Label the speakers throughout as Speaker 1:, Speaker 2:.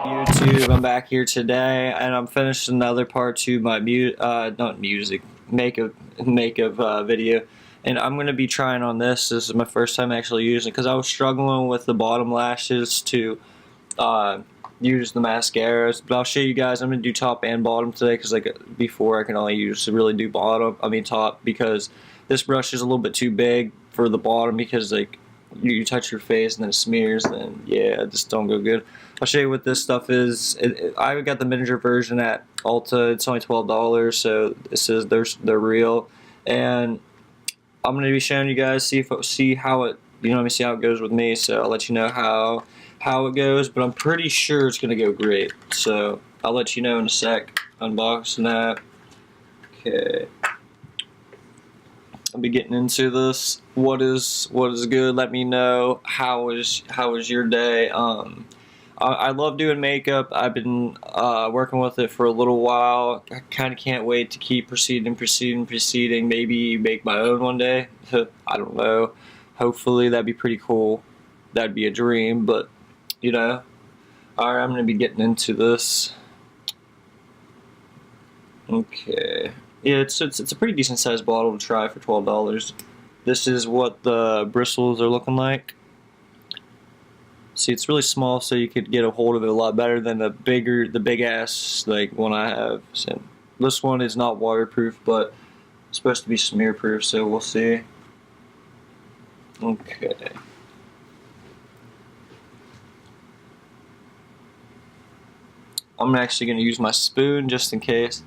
Speaker 1: YouTube, I'm back here today, and I'm finishing another part to my makeup video, and I'm gonna be trying on this. This is my first time actually using it because I was struggling with the bottom lashes to use the mascaras. But I'll show you guys. I'm gonna do top and bottom today because like before I can only really do top because this brush is a little bit too big for the bottom because like you touch your face and then it smears, then yeah, it just don't go good. I'll show you what this stuff is. I got the miniature version at Ulta. It's only $12, so it says they're real, and I'm gonna be showing you guys see how it see how it goes with me. So I'll let you know how it goes, but I'm pretty sure it's gonna go great. So I'll let you know in a sec. Unboxing that. Okay. I'll be getting into this. What is good? Let me know. How was your day? I love doing makeup. I've been working with it for a little while. I kind of can't wait to keep proceeding. Maybe make my own one day. I don't know. Hopefully that'd be pretty cool. That'd be a dream, but you know. Alright, I'm gonna be getting into this. Okay. Yeah, it's a pretty decent sized bottle to try for $12. This is what the bristles are looking like. See, it's really small, so you could get a hold of it a lot better than the big ass like one I have. So this one is not waterproof, but it's supposed to be smear proof, so we'll see. Okay. I'm actually going to use my spoon just in case.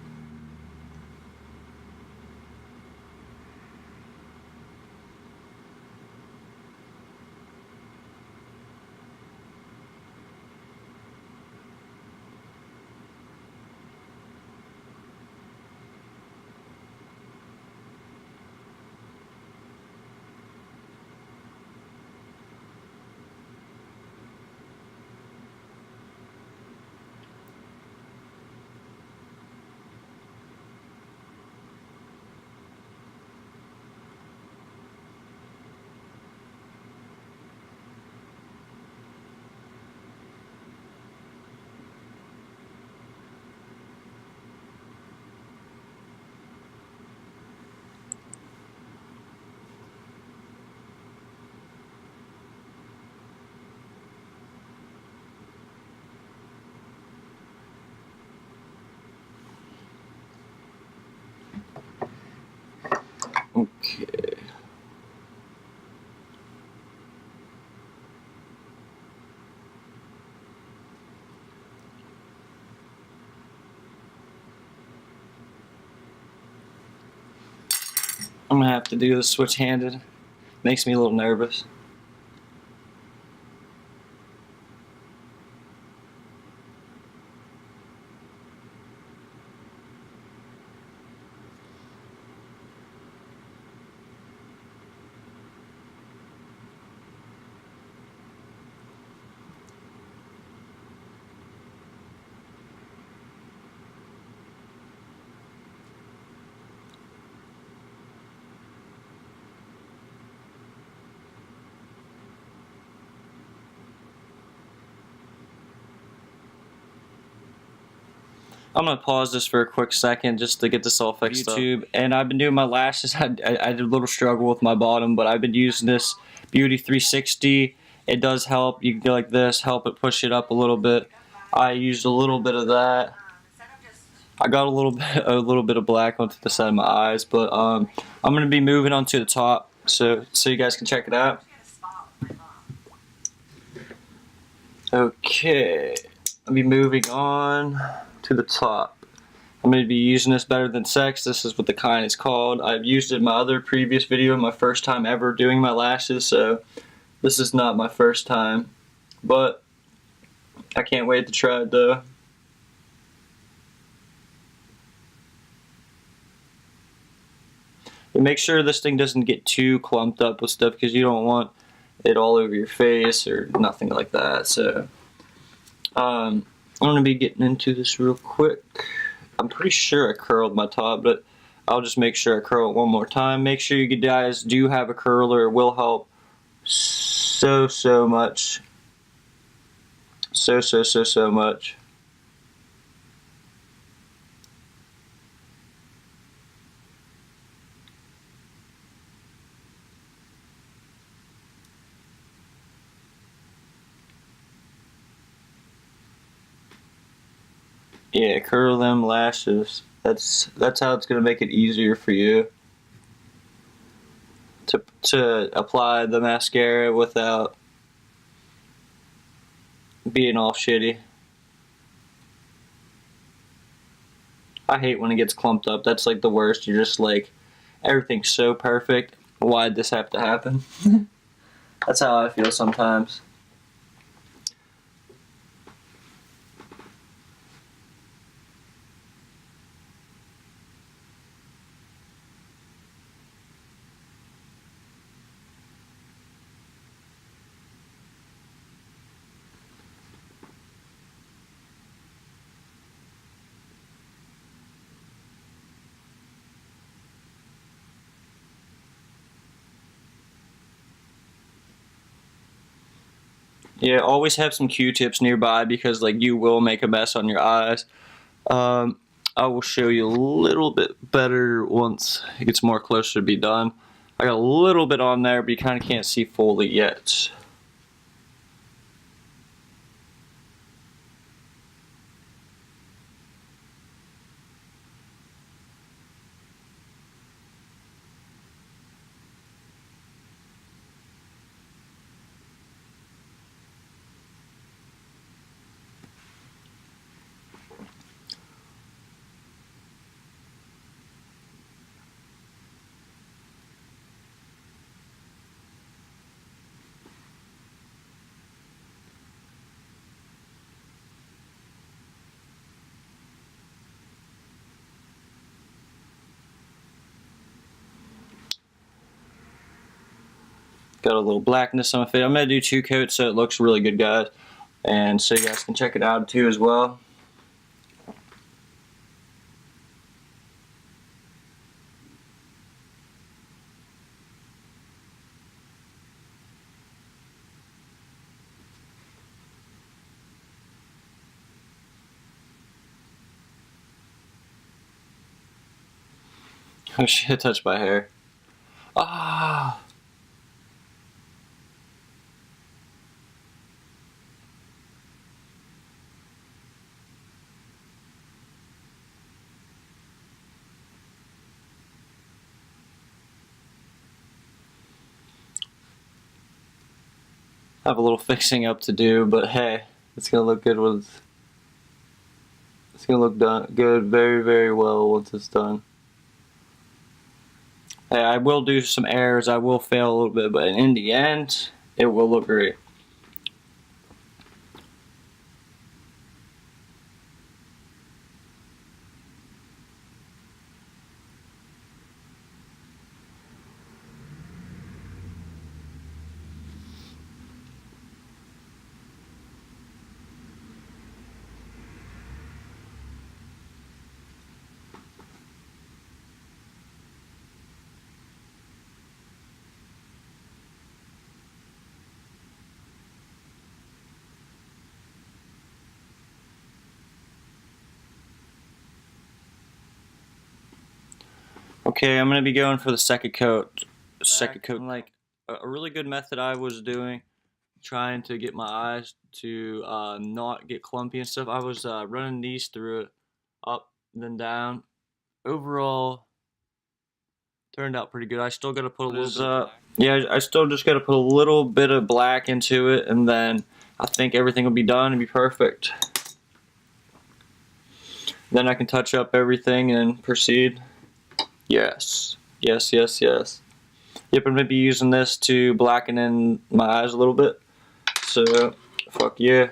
Speaker 1: Okay. I'm gonna have to do this switch-handed. Makes me a little nervous. I'm gonna pause this for a quick second just to get this all fixed up. YouTube, and I've been doing my lashes. I did a little struggle with my bottom, but I've been using this Beauty 360. It does help. You can go like this, help it push it up a little bit. I used a little bit of that. I got a little bit of black onto the side of my eyes, but I'm gonna be moving on to the top, so you guys can check it out. Okay, I'll be moving on to the top. I'm going to be using this Better Than Sex. This is what the kind is called. I've used it in my other previous video, my first time ever doing my lashes, so this is not my first time, but I can't wait to try it though. And make sure this thing doesn't get too clumped up with stuff because you don't want it all over your face or nothing like that. So I'm going to be getting into this real quick. I'm pretty sure I curled my top, but I'll just make sure I curl it one more time. Make sure you guys do have a curler. It will help so much. So much. Yeah, curl them lashes. That's how it's gonna make it easier for you to apply the mascara without being all shitty. I hate when it gets clumped up. That's like the worst. You're just like, everything's so perfect. Why'd this have to happen? That's how I feel sometimes. Yeah, always have some Q-tips nearby because like you will make a mess on your eyes. I will show you a little bit better once it gets more closer to be done. I got a little bit on there, but you kind of can't see fully yet. Got a little blackness on my face. I'm going to do 2 coats so it looks really good, guys. And so you guys can check it out too as well. Oh shit, touched my hair. Ah! I have a little fixing up to do, but hey, it's gonna look good with. It's gonna look good, very well once it's done. Hey, I will do some errors. I will fail a little bit, but in the end, it will look great. Okay, I'm gonna be going for the second coat. Like a really good method I was doing, trying to get my eyes to not get clumpy and stuff. I was running these through it, up then down. Overall, turned out pretty good. I still gotta put a little bit. Yeah, I still just gotta put a little bit of black into it, and then I think everything will be done and be perfect. Then I can touch up everything and proceed. Yes. Yes. Yep, I'm gonna be using this to blacken in my eyes a little bit. So, fuck yeah.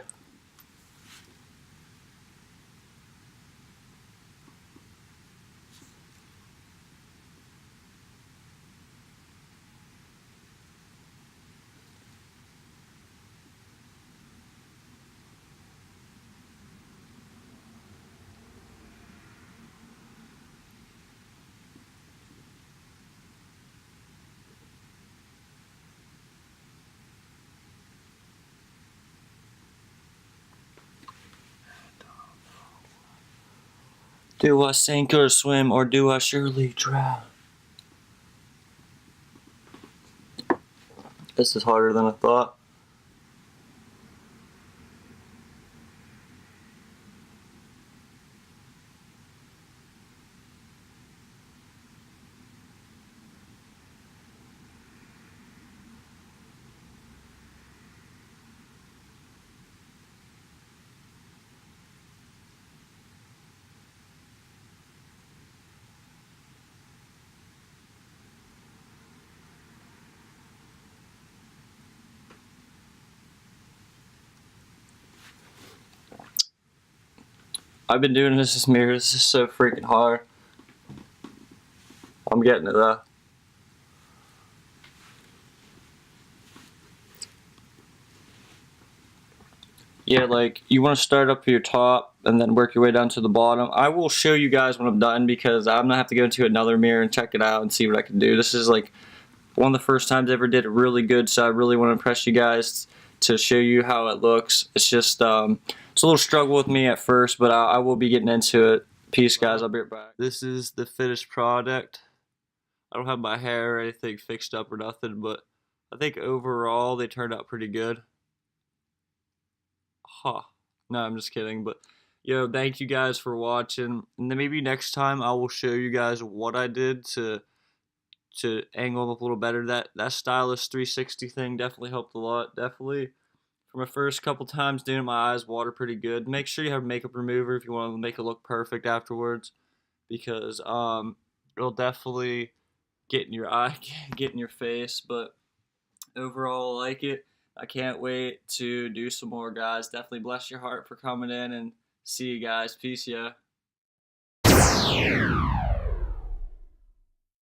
Speaker 1: Do I sink or swim, or do I surely drown? This is harder than I thought. I've been doing this mirror. This is so freaking hard. I'm getting it though. Yeah, like you want to start up your top and then work your way down to the bottom. I will show you guys when I'm done because I'm gonna have to go into another mirror and check it out and see what I can do. This is like one of the first times I ever did it really good, so I really want to impress you guys to show you how it looks. It's just it's a little struggle with me at first, but I will be getting into it. Peace, guys. I'll be right back. This is the finished product. I don't have my hair or anything fixed up or nothing, but I think overall they turned out pretty good. Huh. No, I'm just kidding. But, yo, thank you guys for watching. And then maybe next time I will show you guys what I did to angle them up a little better. That stylus 360 thing definitely helped a lot. Definitely. For my first couple times doing it, my eyes water pretty good. Make sure you have a makeup remover if you want to make it look perfect afterwards. Because it'll definitely get in your eye, get in your face. But overall, I like it. I can't wait to do some more, guys. Definitely bless your heart for coming in, and see you guys. Peace, yeah.